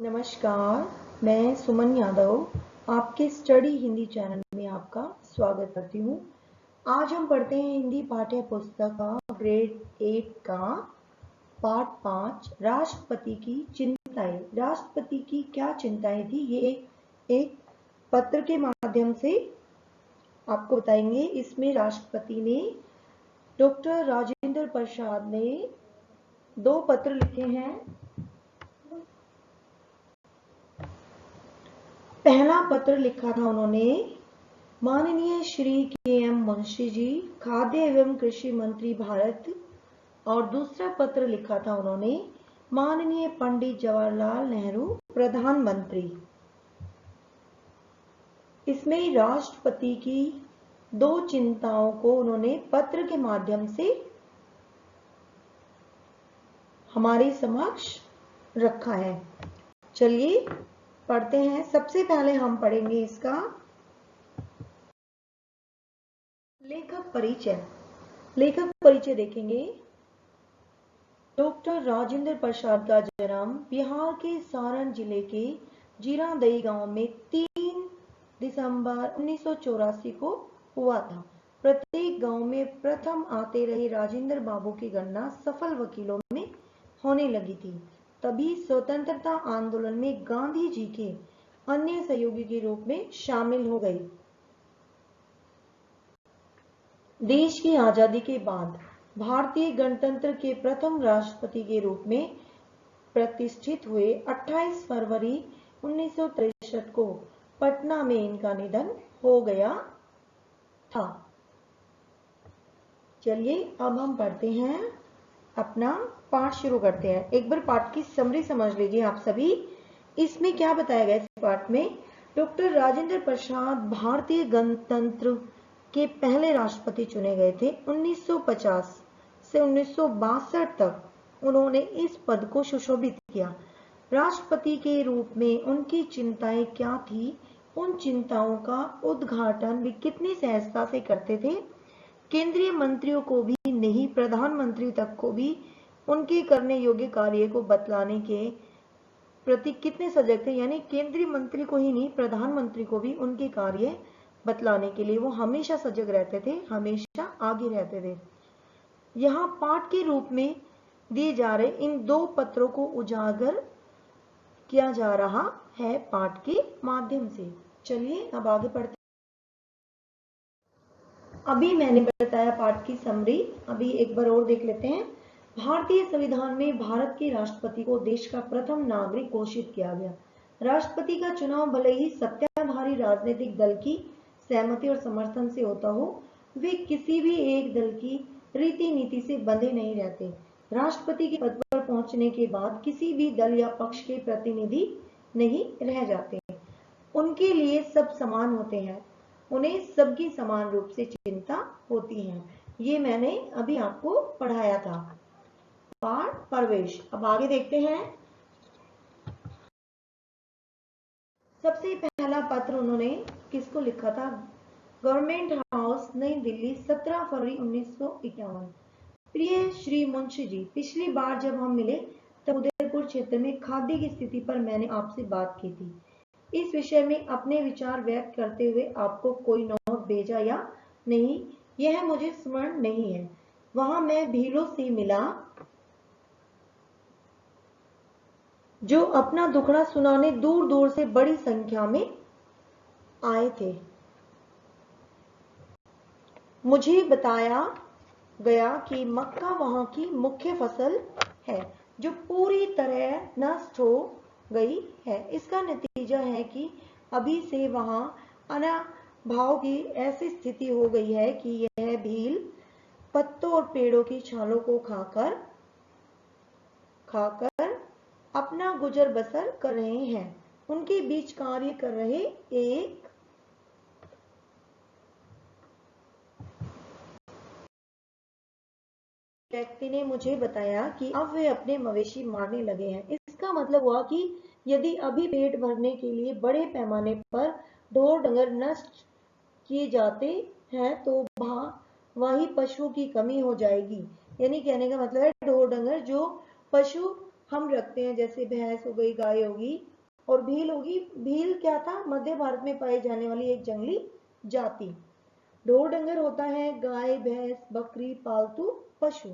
नमस्कार, मैं सुमन यादव आपके स्टडी हिंदी चैनल में आपका स्वागत करती हूँ। आज हम पढ़ते हैं हिंदी पाठ्य पुस्तक का ग्रेड 8 का पाठ 5 राष्ट्रपति की चिंताएं। राष्ट्रपति की क्या चिंताएं थी, ये एक पत्र के माध्यम से आपको बताएंगे। इसमें राष्ट्रपति ने डॉक्टर राजेंद्र प्रसाद ने 2 पत्र लिखे हैं। पहला पत्र लिखा था उन्होंने माननीय श्री के.एम. मुंशी जी, खाद्य एवं कृषि मंत्री भारत, और दूसरा पत्र लिखा था उन्होंने माननीय पंडित जवाहरलाल नेहरू, प्रधानमंत्री। इसमें राष्ट्रपति की 2 चिंताओं को उन्होंने पत्र के माध्यम से हमारे समक्ष रखा है। चलिए पढ़ते हैं। सबसे पहले हम पढ़ेंगे इसका लेखक परिचय। लेखक परिचय देखेंगे। डॉक्टर राजेंद्र प्रसाद का जन्म बिहार के सारण जिले के जीरादई गांव में 3 दिसंबर 1984 को हुआ था। प्रत्येक गांव में प्रथम आते रहे राजेंद्र बाबू की गणना सफल वकीलों में होने लगी थी। तभी स्वतंत्रता आंदोलन में गांधी जी के अन्य सहयोगी के रूप में शामिल हो गई। देश की आजादी के बाद भारतीय गणतंत्र के प्रथम राष्ट्रपति के रूप में प्रतिष्ठित हुए। 28 फरवरी 1963 को पटना में इनका निधन हो गया था। चलिए अब हम पढ़ते हैं, अपना पाठ शुरू करते हैं। एक बार पाठ की समरी समझ लीजिए आप सभी। इसमें क्या बताया गया इस पाठ में? डॉक्टर राजेंद्र प्रसाद भारतीय गणतंत्र के पहले राष्ट्रपति चुने गए थे। 1950 से 1962 तक उन्होंने इस पद को सुशोभित किया। राष्ट्रपति के रूप में उनकी चिंताएं क्या थी, उन चिंताओं का उद्घाटन भी कितनी सहजता से करते थे। केंद्रीय मंत्रियों को भी नहीं, प्रधानमंत्री तक को भी उनके करने योग्य कार्य को बतलाने के प्रति कितने सजग थे। यानी केंद्रीय मंत्री को ही नहीं, प्रधानमंत्री को भी उनके कार्य बतलाने के लिए वो हमेशा सजग रहते थे, हमेशा आगे रहते थे। यहाँ पाठ के रूप में दिए जा रहे इन 2 पत्रों को उजागर किया जा रहा है पाठ के माध्यम से। चलिए अब आगे बढ़ते। अभी मैंने बताया पाठ की समरी, अभी एक बार और देख लेते हैं। भारतीय संविधान में भारत के राष्ट्रपति को देश का प्रथम नागरिक घोषित किया गया। राष्ट्रपति का चुनाव भले ही सत्ताधारी राजनीतिक दल की सहमति और समर्थन से होता हो, वे किसी भी एक दल की रीति नीति से बंधे नहीं रहते। राष्ट्रपति के पद पर पहुंचने के बाद किसी भी दल या पक्ष के प्रतिनिधि नहीं रह जाते। उनके लिए सब समान होते हैं, उन्हें सबकी समान रूप से चिंता होती है। ये मैंने अभी आपको पढ़ाया था, पाठ प्रवेश। अब आगे देखते हैं। सबसे पहला पत्र उन्होंने किसको लिखा था? गवर्नमेंट हाउस, नई दिल्ली, 17 फरवरी 1951। प्रिय श्री मुंशी जी, पिछली बार जब हम मिले तब उदयपुर क्षेत्र में खाद्य की स्थिति पर मैंने आपसे बात की थी। इस विषय में अपने विचार व्यक्त करते हुए आपको कोई नोट भेजा या नहीं, यह मुझे स्मरण नहीं है। वहां मैं भीलों से मिला जो अपना दुखड़ा सुनाने दूर दूर से बड़ी संख्या में आए थे। मुझे बताया गया कि मक्का वहां की मुख्य फसल है जो पूरी तरह नष्ट हो गई है। इसका नतीजा है कि अभी से वहां अनाभाव की ऐसी स्थिति हो गई है कि यह भील पत्तों और पेड़ों की छालों को खाकर अपना गुजर बसर कर रहे हैं। उनके बीच कार्य कर रहे एक व्यक्ति ने मुझे बताया कि अब वे अपने मवेशी मारने लगे हैं। इसका मतलब हुआ कि यदि अभी पेट भरने के लिए बड़े पैमाने पर ढोर डंगर नष्ट किए जाते हैं तो वही पशुओं की कमी हो जाएगी। यानी कहने का मतलब है ढोर डंगर जो पशु हम रखते हैं, जैसे भैंस हो गई, गाय होगी और भील होगी। भील क्या था? मध्य भारत में पाई जाने वाली एक जंगली जाति। ढोर डंगर होता है गाय, भैंस, बकरी, पालतू पशु।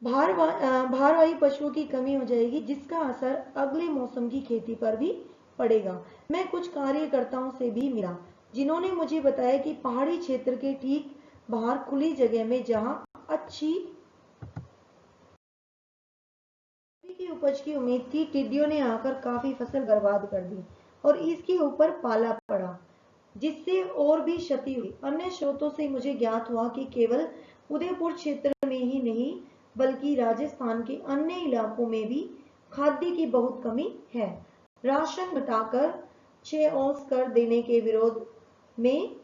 भारवाही पशुओं की कमी हो जाएगी, जिसका असर अगले मौसम की खेती पर भी पड़ेगा। मैं कुछ कार्यकर्ताओं से भी मिला, जिन्होंने मुझे बताया कि पहाड़ी क्षेत्र के ठीक बाहर खुली जगह में जहां अच्छी की उपज की उम्मीद थी, टिड्डियों ने आकर काफी फसल बर्बाद कर दी और इसके ऊपर पाला पड़ा, जिससे और भी क्षति हुई। अन्य स्रोतों से मुझे ज्ञात हुआ कि केवल उदयपुर क्षेत्र में ही नहीं, बल्कि राजस्थान के अन्य इलाकों में भी खाद्य की बहुत कमी है। राशन घटाकर 6 औंस कर देने के विरोध में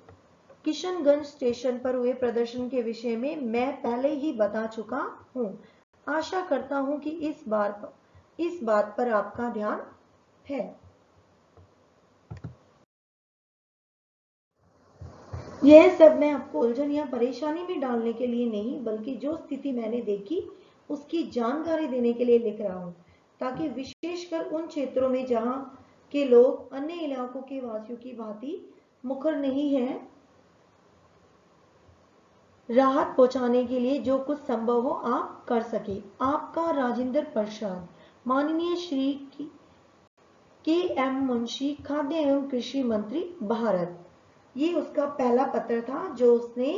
किशनगंज स्टेशन पर हुए प्रदर्शन के विषय में मैं पहले ही बता चुका हूं। आशा करता हूं कि इस बात पर आपका ध्यान है। यह सब मैं आपको उलझन या परेशानी में डालने के लिए नहीं, बल्कि जो स्थिति मैंने देखी उसकी जानकारी देने के लिए लिख रहा हूं, ताकि विशेषकर उन क्षेत्रों में जहां के लोग अन्य इलाकों के वासियों की भांति मुखर नहीं है, राहत पहुंचाने के लिए जो कुछ संभव हो आप कर सके। आपका राजेंद्र प्रसाद, माननीय श्री के.एम. मुंशी, खाद्य एवं कृषि मंत्री, भारत। ये उसका पहला पत्र था जो उसने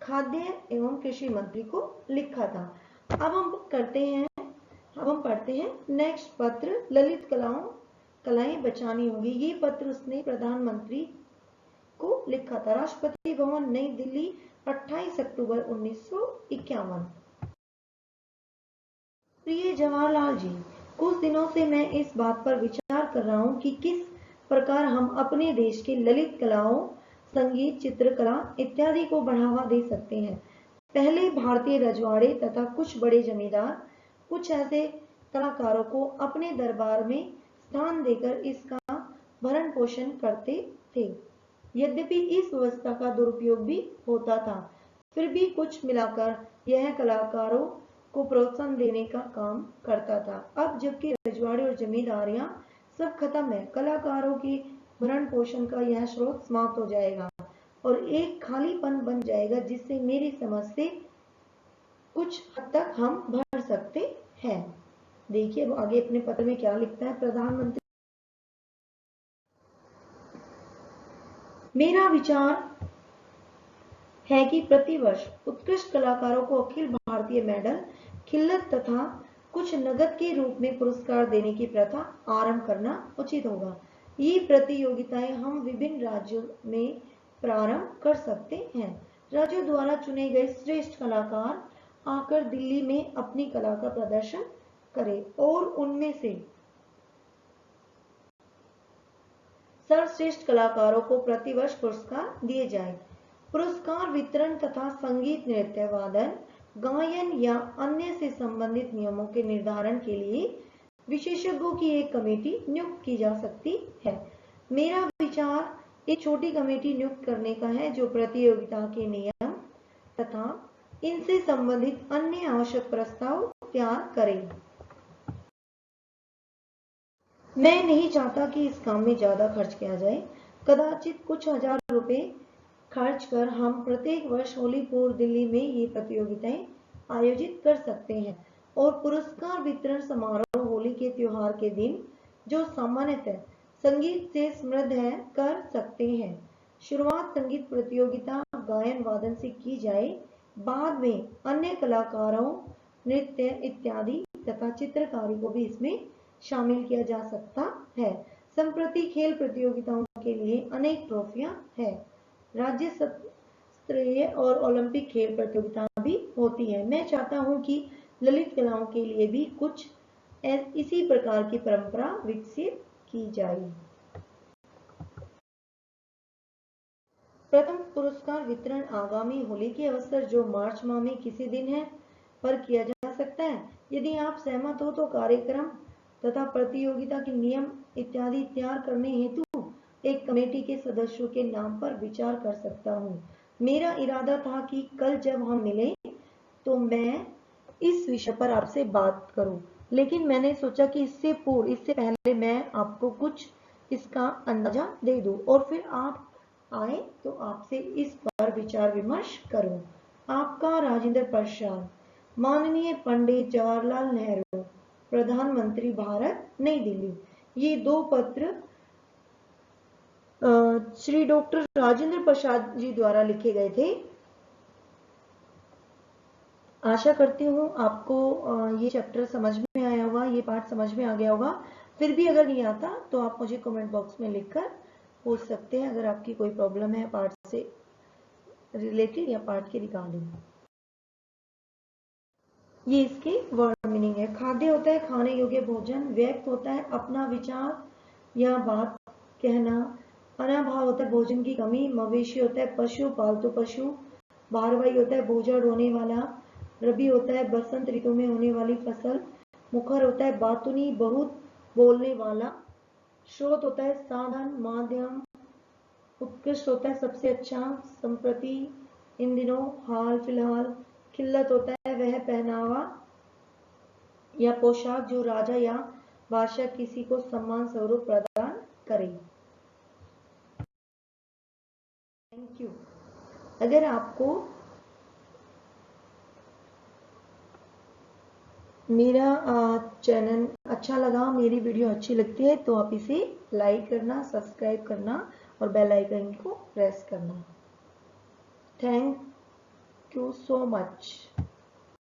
खाद्य एवं कृषि मंत्री को लिखा था। अब हम पढ़ते हैं नेक्स्ट पत्र, ललित कलाएं बचानी होगी। ये पत्र उसने प्रधानमंत्री को लिखा था। राष्ट्रपति भवन, नई दिल्ली, 28 अक्टूबर 1951। प्रिय जवाहरलाल जी, कुछ दिनों से मैं इस बात पर विचार कर रहा हूं कि किस प्रकार हम अपने देश के ललित कलाओं, संगीत, चित्रकला इत्यादि को बढ़ावा दे सकते हैं। पहले भारतीय रजवाड़े तथा कुछ बड़े जमींदार कुछ ऐसे कलाकारों को अपने दरबार में स्थान देकर इसका भरण पोषण करते थे। यद्यपि इस व्यवस्था का दुरुपयोग भी होता था, फिर भी कुछ मिलाकर यह कलाकारों को प्रोत्साहन देने का काम करता था। अब जबकि रजवाड़े और जमींदारियां सब खत्म है, कलाकारों की भरण पोषण का यह स्रोत समाप्त हो जाएगा और एक खालीपन बन जाएगा, जिससे मेरी समझ से कुछ हद तक हम भर सकते हैं। देखिए आगे अपने पत्र में क्या लिखता है प्रधानमंत्री। मेरा विचार है कि प्रतिवर्ष उत्कृष्ट कलाकारों को अखिल भारतीय मेडल, खिल्लत तथा कुछ नगद के रूप में पुरस्कार देने की प्रथा आरंभ करना उचित होगा। ये प्रतियोगिताएं हम विभिन्न राज्यों में प्रारंभ कर सकते हैं। राज्यों द्वारा चुने गए श्रेष्ठ कलाकार आकर दिल्ली में अपनी कला का प्रदर्शन करें और उनमें से सर्वश्रेष्ठ कलाकारों को प्रतिवर्ष पुरस्कार दिए जाएं। पुरस्कार वितरण तथा संगीत, नृत्य, वादन, गायन या अन्य से संबंधित नियमों के निर्धारण के लिए विशेषज्ञों की एक कमेटी नियुक्त की जा सकती है। मेरा विचार एक छोटी कमेटी नियुक्त करने का है जो प्रतियोगिता के नियम तथा इनसे संबंधित अन्य आवश्यक प्रस्ताव तैयार करे। मैं नहीं चाहता कि इस काम में ज्यादा खर्च किया जाए। कदाचित कुछ हजार रुपए खर्च कर हम प्रत्येक वर्ष होली पूर्व दिल्ली में ये प्रतियोगिताएं आयोजित कर सकते हैं और पुरस्कार वितरण समारोह होली के त्योहार के दिन, जो सामान्यतः संगीत से समृद्ध है, कर सकते हैं। शुरुआत संगीत प्रतियोगिता, गायन वादन से की जाए, बाद में अन्य कलाकारों, नृत्य इत्यादि तथा चित्रकारी को भी इसमें शामिल किया जा सकता है। संप्रति खेल प्रतियोगिताओं के लिए अनेक ट्रॉफियां हैं। राज्य स्तरीय और ओलंपिक खेल प्रतियोगिताएं भी होती है। मैं चाहता हूं कि ललित कलाओं के लिए भी कुछ इसी प्रकार की परंपरा विकसित की जाए। प्रथम पुरस्कार वितरण आगामी होली के अवसर, जो मार्च माह में किसी दिन है, पर किया जा सकता है। यदि आप सहमत हो तो कार्यक्रम तथा प्रतियोगिता के नियम इत्यादि तैयार करने हेतु एक कमेटी के सदस्यों के नाम पर विचार कर सकता हूँ। मेरा इरादा था कि कल जब हम मिले तो मैं इस विषय पर आपसे बात करूं, लेकिन मैंने सोचा कि इससे पहले मैं आपको कुछ इसका अंदाजा दे दूं और फिर आप आए तो आपसे इस पर विचार विमर्श करूं। आपका राजेंद्र प्रसाद, माननीय पंडित जवाहरलाल नेहरू, प्रधानमंत्री भारत, नई दिल्ली। ये 2 पत्र श्री डॉक्टर राजेंद्र प्रसाद जी द्वारा लिखे गए थे। आशा करती हूँ आपको ये चैप्टर समझ में आया होगा, ये पार्ट समझ में आ गया होगा। फिर भी अगर नहीं आता तो आप मुझे कमेंट बॉक्स में लिखकर पूछ सकते हैं, अगर आपकी कोई प्रॉब्लम है पार्ट से रिलेटेड या पार्ट के रिगार्डिंग। ये इसके वर्ड मीनिंग है। खाद्य होता है खाने योग्य भोजन, व्यक्त होता है अपना विचार या बात कहना, अनाभाव होता है भोजन की कमी, मवेशी होता है पशु, पालतू पशु, भारवाही होता है बोझा ढोने वाला, रबी होता है बसंत ऋतु में होने वाली फसल, मुखर होता है बातुनी बहुत बोलने वाला, स्रोत होता है साधन माध्यम, उत्कृष्ट होता है सबसे अच्छा, संप्रति इन दिनों हाल फिलहाल, खिल्लत होता है वह पहनावा या पोशाक जो राजा या बादशाह किसी को सम्मान स्वरूप प्रदान करे। Thank you. अगर आपको मेरा चैनल अच्छा लगा, मेरी वीडियो अच्छी लगती है तो आप इसे लाइक करना, सब्सक्राइब करना और बेल आइकन को प्रेस करना। Thank you so much.